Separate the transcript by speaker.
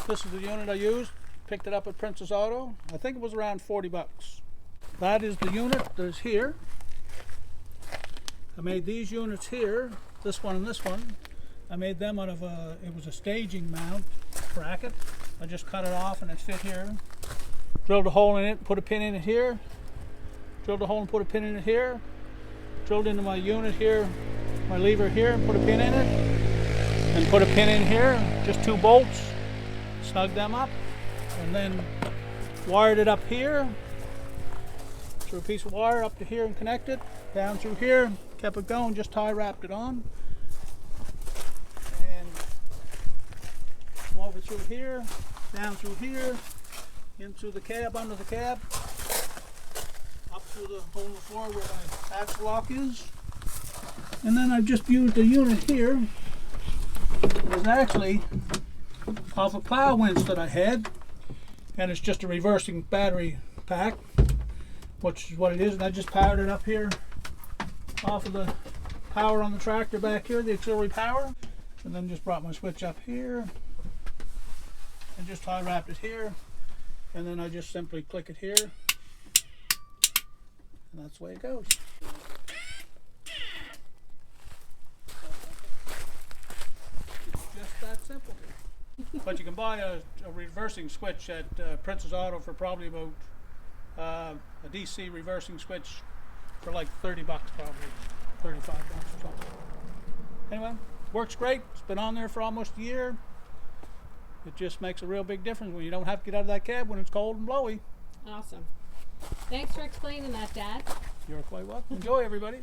Speaker 1: This is the unit I used. Picked it up at Princess Auto. I think it was around 40 bucks. That is the unit that is here. I made these units here, this one and this one. I made them out of it was a staging mount bracket. I just cut it off and it fit here. Drilled a hole in it, put a pin in it here. Drilled a hole and put a pin in it here. Drilled into my unit here, my lever here, and put a pin in it. And put a pin in here, just 2 bolts. Snug them up. And then wired it up here. Threw a piece of wire up to here and connected. Down through here, kept it going, just tie wrapped it on. And come over through here, down through here, into the cab, under the cab, up through the hole in the floor where my axle lock is. And then I've just used a unit here. It's actually off a plow winch that I had, and it's just a reversing battery pack, which is what it is. And I just powered it up here off of the power on the tractor back here, the auxiliary power, and then just brought my switch up here and just tie wrapped it here, and then I just simply click it here, and that's the way it goes. It's just that simple. But you can buy a reversing switch at Princess Auto for probably about a DC reversing switch for like 30 bucks, probably 35 bucks or something. Anyway, works great. It's been on there for almost a year. It just makes a real big difference when you don't have to get out of that cab when it's cold and blowy.
Speaker 2: Awesome. Thanks for explaining that, Dad.
Speaker 1: You're quite welcome. Enjoy, everybody.